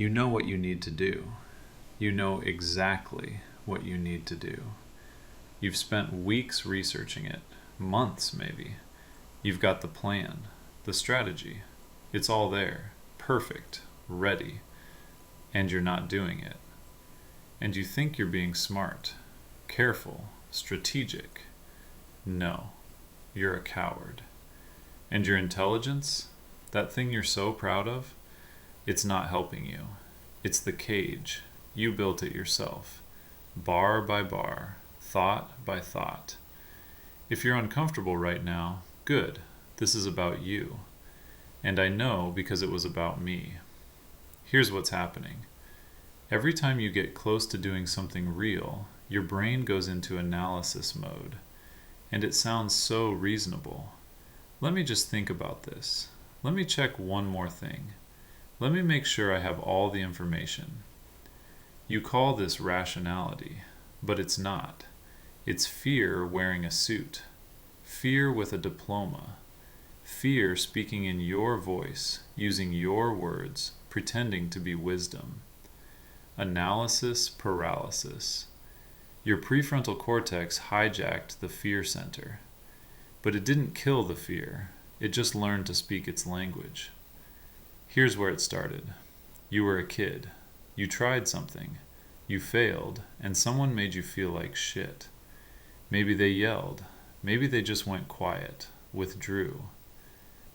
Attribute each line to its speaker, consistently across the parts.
Speaker 1: You know what you need to do. You know exactly what you need to do. You've spent weeks researching it, months maybe. You've got the plan, the strategy. It's all there, perfect, ready, and you're not doing it. And you think you're being smart, careful, strategic. No, you're a coward. And your intelligence, that thing you're so proud of, it's not helping you. It's the cage. You built it yourself, bar by bar, thought by thought. If you're uncomfortable right now, good. This is about you. And I know because it was about me. Here's what's happening. Every time you get close to doing something real, your brain goes into analysis mode. And it sounds so reasonable. Let me just think about this. Let me check one more thing. Let me make sure I have all the information. You call this rationality, but it's not. It's fear wearing a suit. Fear with a diploma. Fear speaking in your voice, using your words, pretending to be wisdom. Analysis paralysis. Your prefrontal cortex hijacked the fear center. But it didn't kill the fear. It just learned to speak its language. Here's where it started. You were a kid. You tried something. You failed, and someone made you feel like shit. Maybe they yelled. Maybe they just went quiet, withdrew.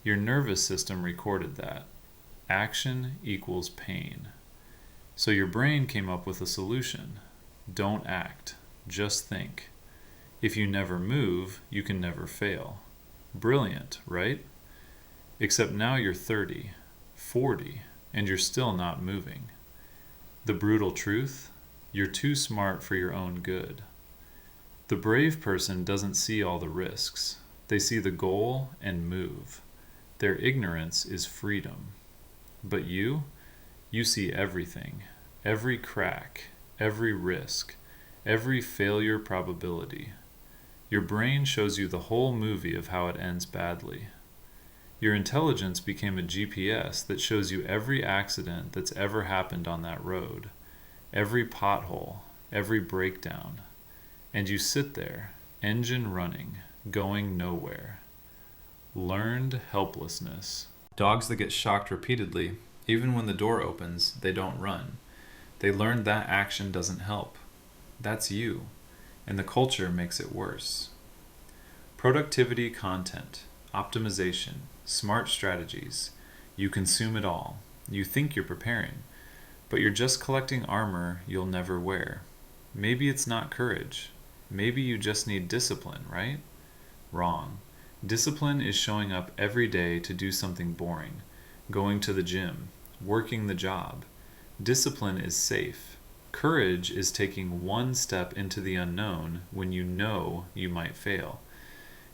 Speaker 1: Your nervous system recorded that. Action equals pain. So your brain came up with a solution. Don't act. Just think. If you never move, you can never fail. Brilliant, right? Except now you're 30, 40, and you're still not moving. The brutal truth? You're too smart for your own good. The brave person doesn't see all the risks. They see the goal and move. Their ignorance is freedom. But you see everything, every crack, every risk, every failure probability. Your brain shows you the whole movie of how it ends badly. Your intelligence became a GPS that shows you every accident that's ever happened on that road, every pothole, every breakdown. And you sit there, engine running, going nowhere. Learned helplessness. Dogs that get shocked repeatedly, even when the door opens, they don't run. They learned that action doesn't help. That's you, and the culture makes it worse. Productivity content, optimization, smart strategies. You consume it all. You think you're preparing, but you're just collecting armor you'll never wear. Maybe it's not courage. Maybe you just need discipline, right? Wrong. Discipline is showing up every day to do something boring, going to the gym, working the job. Discipline is safe. Courage is taking one step into the unknown when you know you might fail.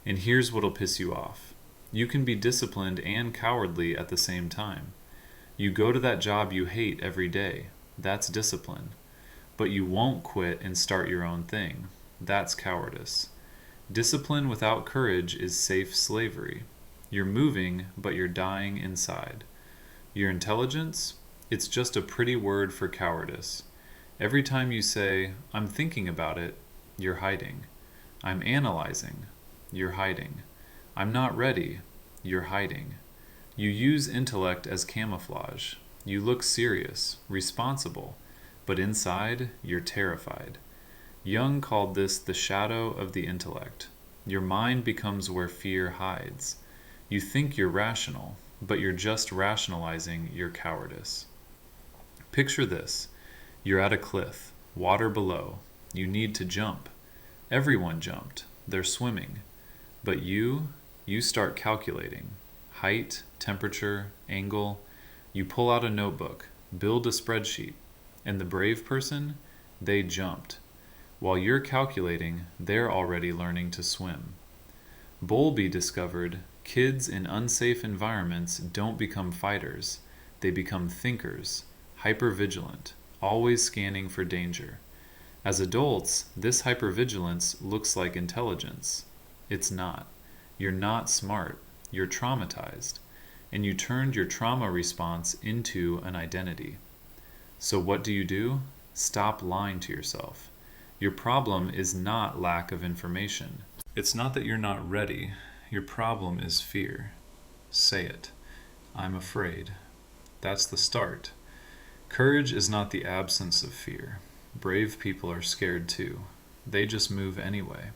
Speaker 1: And here's what'll piss you off. You can be disciplined and cowardly at the same time. You go to that job you hate every day. That's discipline. But you won't quit and start your own thing. That's cowardice. Discipline without courage is safe slavery. You're moving, but you're dying inside. Your intelligence? It's just a pretty word for cowardice. Every time you say, I'm thinking about it, you're hiding. I'm analyzing. You're hiding. I'm not ready. You're hiding. You use intellect as camouflage. You look serious, responsible, but inside, you're terrified. Jung called this the shadow of the intellect. Your mind becomes where fear hides. You think you're rational, but you're just rationalizing your cowardice. Picture this. You're at a cliff, water below. You need to jump. Everyone jumped. They're swimming. But you start calculating. Height, temperature, angle. You pull out a notebook, build a spreadsheet. And the brave person, they jumped. While you're calculating, they're already learning to swim. Bowlby discovered kids in unsafe environments don't become fighters. They become thinkers, hypervigilant, always scanning for danger. As adults, this hypervigilance looks like intelligence. It's not. You're not smart. You're traumatized. And you turned your trauma response into an identity. So what do? Stop lying to yourself. Your problem is not lack of information. It's not that you're not ready. Your problem is fear. Say it. I'm afraid. That's the start. Courage is not the absence of fear. Brave people are scared too. They just move anyway.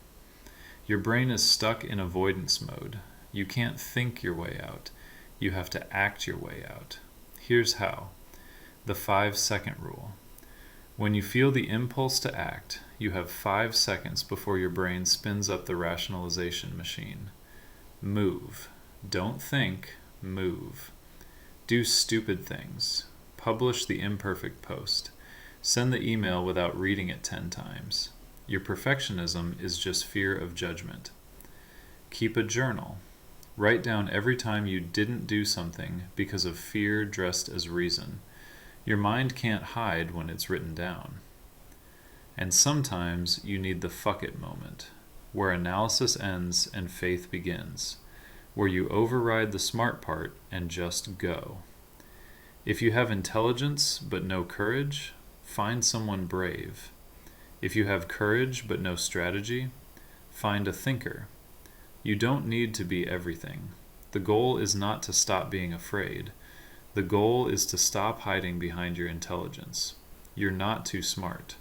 Speaker 1: Your brain is stuck in avoidance mode. You can't think your way out. You have to act your way out. Here's how. The 5-second rule. When you feel the impulse to act, you have 5 seconds before your brain spins up the rationalization machine. Move. Don't think, move. Do stupid things. Publish the imperfect post. Send the email without reading it 10 times. Your perfectionism is just fear of judgment. Keep a journal. Write down every time you didn't do something because of fear dressed as reason. Your mind can't hide when it's written down. And sometimes you need the fuck it moment, where analysis ends and faith begins, where you override the smart part and just go. If you have intelligence but no courage, find someone brave. If you have courage but no strategy, find a thinker. You don't need to be everything. The goal is not to stop being afraid. The goal is to stop hiding behind your intelligence. You're not too smart.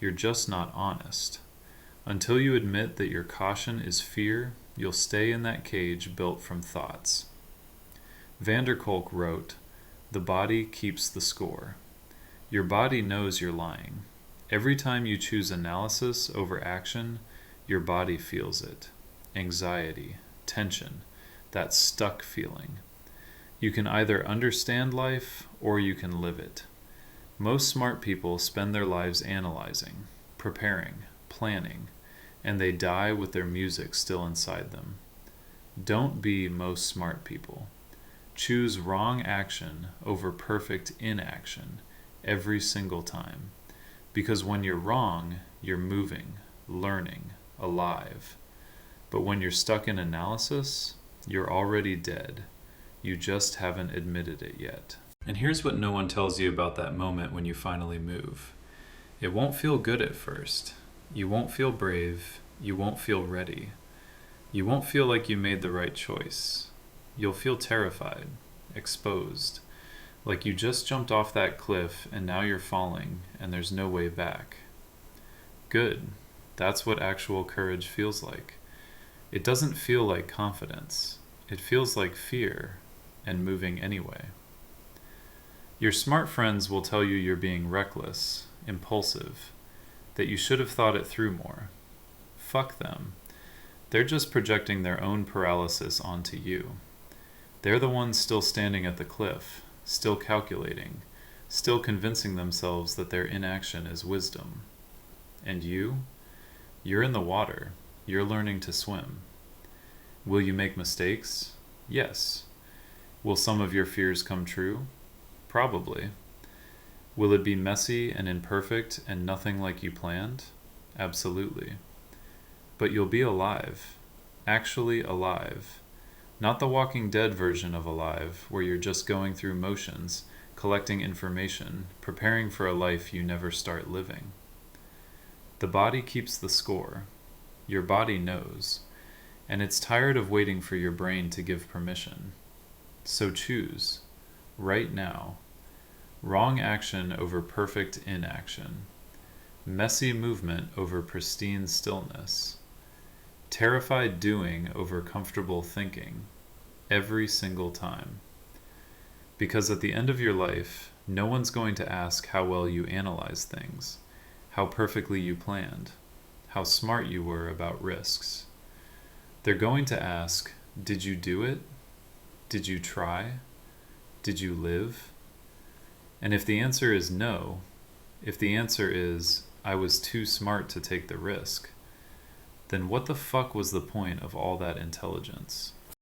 Speaker 1: You're just not honest. Until you admit that your caution is fear, you'll stay in that cage built from thoughts. Van der Kolk wrote, "The body keeps the score." Your body knows you're lying. Every time you choose analysis over action, your body feels it. Anxiety, tension, that stuck feeling. You can either understand life or you can live it. Most smart people spend their lives analyzing, preparing, planning, and they die with their music still inside them. Don't be most smart people. Choose wrong action over perfect inaction every single time. Because when you're wrong, you're moving, learning, alive. But when you're stuck in analysis, you're already dead. You just haven't admitted it yet. And here's what no one tells you about that moment when you finally move. It won't feel good at first. You won't feel brave. You won't feel ready. You won't feel like you made the right choice. You'll feel terrified, exposed, like you just jumped off that cliff and now you're falling and there's no way back. Good. That's what actual courage feels like. It doesn't feel like confidence. It feels like fear and moving anyway. Your smart friends will tell you you're being reckless, impulsive, that you should have thought it through more. Fuck them. They're just projecting their own paralysis onto you. They're the ones still standing at the cliff, still calculating, still convincing themselves that their inaction is wisdom. And you? You're in the water. You're learning to swim. Will you make mistakes? Yes. Will some of your fears come true? Probably. Will it be messy and imperfect and nothing like you planned? Absolutely. But you'll be alive. Actually alive. Not the Walking Dead version of alive, where you're just going through motions, collecting information, preparing for a life you never start living. The body keeps the score. Your body knows, and it's tired of waiting for your brain to give permission. So choose, right now, wrong action over perfect inaction, messy movement over pristine stillness, terrified doing over comfortable thinking, every single time. Because at the end of your life, no one's going to ask how well you analyze things, how perfectly you planned, how smart you were about risks. They're going to ask, did you do it? Did you try? Did you live? And if the answer is no, if the answer is, I was too smart to take the risk, then what the fuck was the point of all that intelligence?